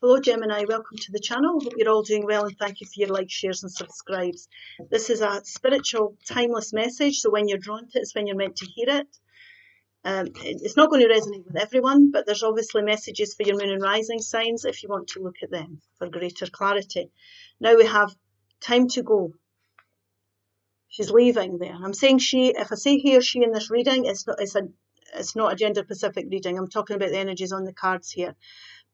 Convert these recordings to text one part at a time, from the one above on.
Hello Gemini, welcome to the channel. Hope you're all doing well and thank you for your likes, shares and subscribes. This is a spiritual timeless message, so when you're drawn to it, it's when you're meant to hear it. It's not going to resonate with everyone, but there's obviously messages for your moon and rising signs if you want to look at them for greater clarity. Now we have time to go. She's leaving there. I'm saying she, if I say he or she in this reading, it's not a gender specific reading. I'm talking about the energies on the cards here.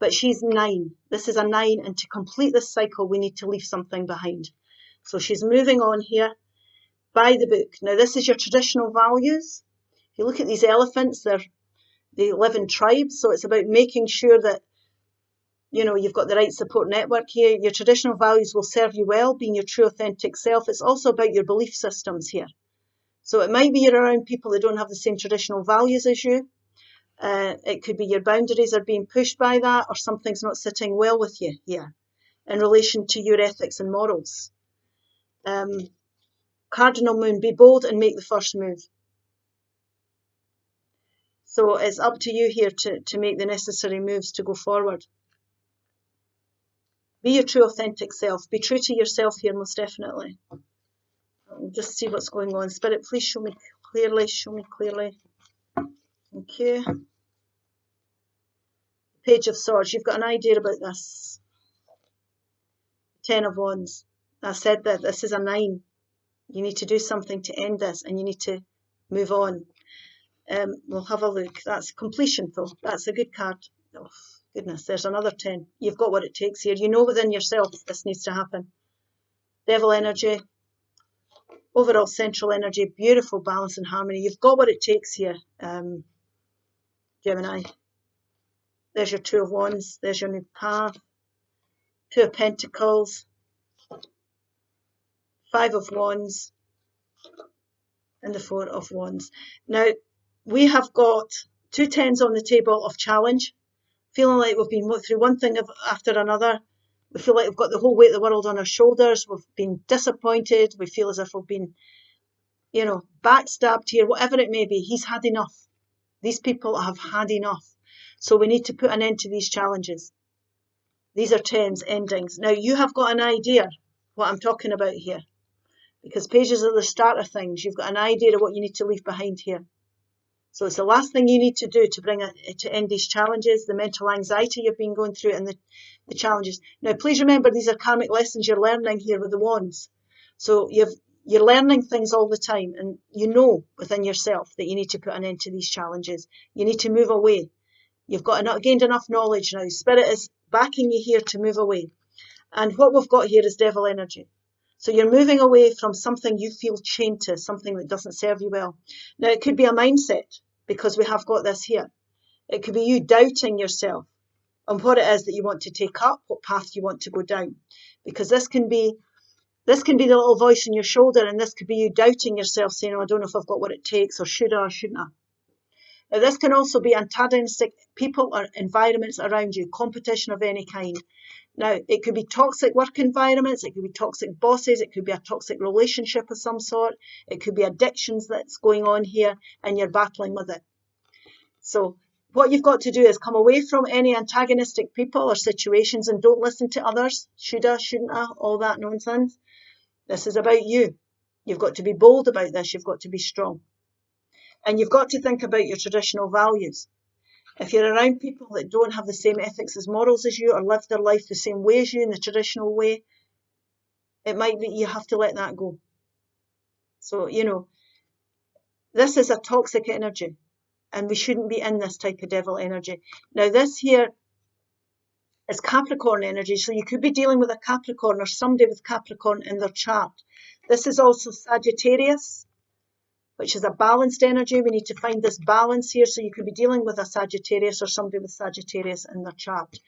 But she's 9. This is a 9, and to complete this cycle, we need to leave something behind. So she's moving on here by the book. Now, this is your traditional values. If you look at these elephants, they live in tribes. So it's about making sure that, you know, you've got the right support network here. Your traditional values will serve you well, being your true authentic self. It's also about your belief systems here. So it might be you're around people that don't have the same traditional values as you. It could be your boundaries are being pushed by that, or something's not sitting well with you here in relation to your ethics and morals. Cardinal moon, be bold and make the first move. So it's up to you here to make the necessary moves to go forward. Be your true authentic self. Be true to yourself here, most definitely. I'll just see what's going on. Spirit, please show me clearly. Show me clearly. Thank you. Page of Swords. You've got an idea about this. 10 of Wands. I said that this is a 9. You need to do something to end this, and you need to move on. We'll have a look. That's completion, though. That's a good card. Oh, goodness, there's another 10. You've got what it takes here. You know within yourself this needs to happen. Devil energy. Overall central energy. Beautiful balance and harmony. You've got what it takes here, Gemini. There's your 2 of Wands. There's your new path. 2 of Pentacles. 5 of Wands. And the 4 of Wands. Now, we have got 2 10s on the table of challenge. Feeling like we've been through one thing after another. We feel like we've got the whole weight of the world on our shoulders. We've been disappointed. We feel as if we've been, you know, backstabbed here. Whatever it may be, he's had enough. These people have had enough. So we need to put an end to these challenges. These are 10s, endings. Now, you have got an idea what I'm talking about here. Because pages are the start of things. You've got an idea of what you need to leave behind here. So it's the last thing you need to do to end these challenges, the mental anxiety you've been going through, and the challenges. Now, please remember, these are karmic lessons you're learning here with the wands. So you're learning things all the time, and you know within yourself that you need to put an end to these challenges. You need to move away. You've gained enough knowledge now. Spirit is backing you here to move away. And what we've got here is devil energy. So you're moving away from something you feel chained to, something that doesn't serve you well. Now, it could be a mindset, because we have got this here. It could be you doubting yourself on what it is that you want to take up, what path you want to go down. Because this can be the little voice in your shoulder, and this could be you doubting yourself, saying, oh, I don't know if I've got what it takes, or should I or shouldn't I? Now, this can also be antagonistic people or environments around you, competition of any kind. Now, it could be toxic work environments, it could be toxic bosses, it could be a toxic relationship of some sort, it could be addictions that's going on here, and you're battling with it. So what you've got to do is come away from any antagonistic people or situations, and don't listen to others. Should I, shouldn't I, all that nonsense. This is about you. You've got to be bold about this, you've got to be strong. And you've got to think about your traditional values. If you're around people that don't have the same ethics as morals as you, or live their life the same way as you in the traditional way, it might be you have to let that go. So, you know, this is a toxic energy, and we shouldn't be in this type of devil energy. Now, this here is Capricorn energy, so you could be dealing with a Capricorn or somebody with Capricorn in their chart. This is also Sagittarius, which is a balanced energy. We need to find this balance here. So you could be dealing with a Sagittarius or somebody with Sagittarius in their chart.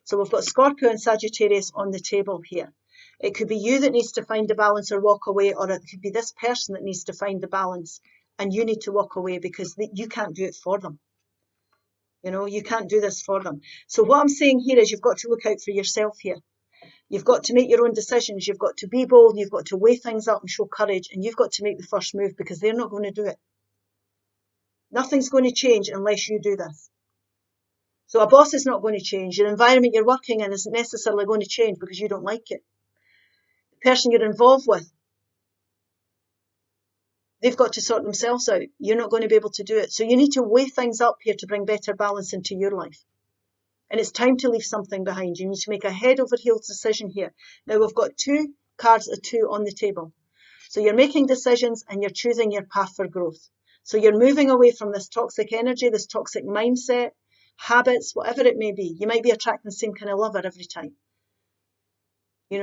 So we've got Scorpio and Sagittarius on the table here. It could be you that needs to find the balance or walk away, or it could be this person that needs to find the balance, and you need to walk away because you can't do it for them. You know, you can't do this for them. So what I'm saying here is you've got to look out for yourself here. You've got to make your own decisions. You've got to be bold. You've got to weigh things up and show courage. And you've got to make the first move, because they're not going to do it. Nothing's going to change unless you do this. So a boss is not going to change. Your environment you're working in isn't necessarily going to change because you don't like it. The person you're involved with, they've got to sort themselves out. You're not going to be able to do it. So you need to weigh things up here to bring better balance into your life. And it's time to leave something behind. You need to make a head over heels decision here. Now we've got 2 cards of 2 on the table. So you're making decisions and you're choosing your path for growth. So you're moving away from this toxic energy, this toxic mindset, habits, whatever it may be. You might be attracting the same kind of lover every time.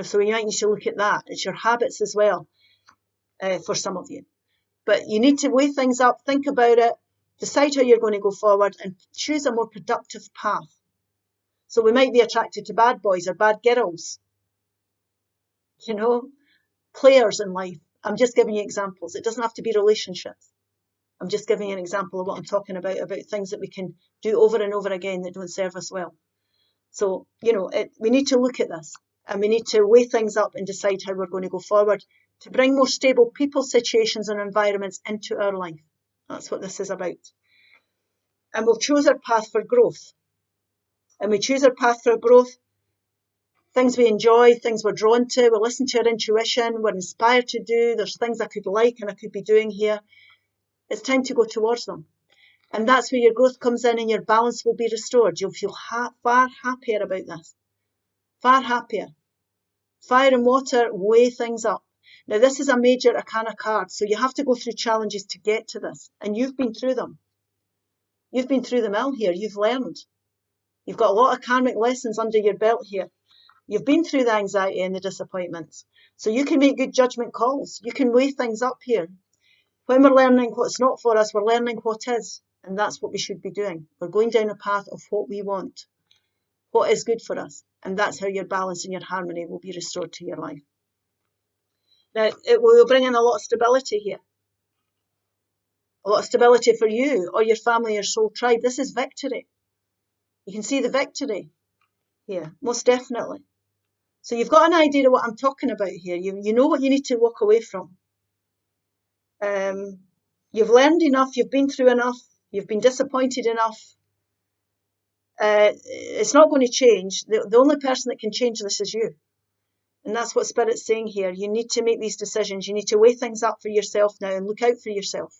So you might need to look at that. It's your habits as well for some of you. But you need to weigh things up, think about it, decide how you're going to go forward and choose a more productive path. So we might be attracted to bad boys or bad girls, players in life. I'm just giving you examples. It doesn't have to be relationships. I'm just giving you an example of what I'm talking about things that we can do over and over again that don't serve us well. So, we need to look at this and we need to weigh things up and decide how we're going to go forward to bring more stable people, situations and environments into our life. That's what this is about. And we'll choose our path for growth. And we choose our path for growth, things we enjoy, things we're drawn to, we listen to our intuition, we're inspired to do, there's things I could like and I could be doing here. It's time to go towards them. And that's where your growth comes in and your balance will be restored. You'll feel far happier about this. Far happier. Fire and water weigh things up. Now this is a major arcana card, so you have to go through challenges to get to this. And you've been through them. You've been through them all here. You've learned. You've got a lot of karmic lessons under your belt here. You've been through the anxiety and the disappointments. So you can make good judgment calls. You can weigh things up here. When we're learning what's not for us, we're learning what is. And that's what we should be doing. We're going down a path of what we want. What is good for us. And that's how your balance and your harmony will be restored to your life. Now, it will bring in a lot of stability here. A lot of stability for you or your family, your soul tribe. This is victory. You can see the victory here, most definitely. So you've got an idea of what I'm talking about here. You know what you need to walk away from. You've learned enough. You've been through enough. You've been disappointed enough. It's not going to change. The only person that can change this is you. And that's what Spirit's saying here. You need to make these decisions. You need to weigh things up for yourself now and look out for yourself.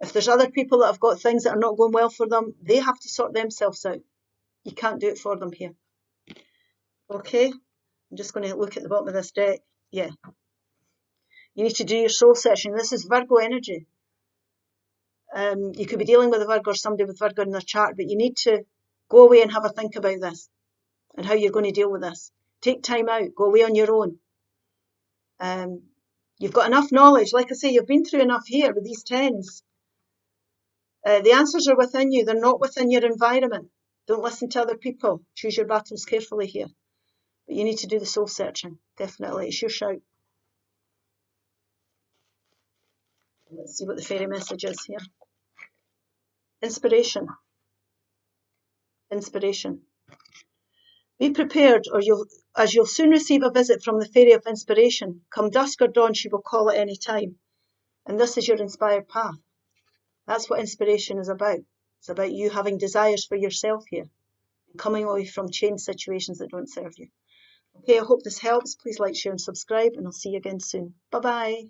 If there's other people that have got things that are not going well for them, they have to sort themselves out. You can't do it for them here. Okay, I'm just going to look at the bottom of this deck. Yeah. You need to do your soul searching. This is Virgo energy. You could be dealing with a Virgo or somebody with Virgo in their chart, but you need to go away and have a think about this and how you're going to deal with this. Take time out. Go away on your own. You've got enough knowledge. Like I say, you've been through enough here with these 10s. The answers are within you. They're not within your environment. Don't listen to other people. Choose your battles carefully here. But you need to do the soul searching. Definitely. It's your shout. Let's see what the fairy message is here. Inspiration. Inspiration. Be prepared, or you'll soon receive a visit from the fairy of inspiration. Come dusk or dawn, she will call at any time. And this is your inspired path. That's what inspiration is about. It's about you having desires for yourself here and coming away from chained situations that don't serve you. Okay, I hope this helps. Please like, share and subscribe, and I'll see you again soon. Bye-bye.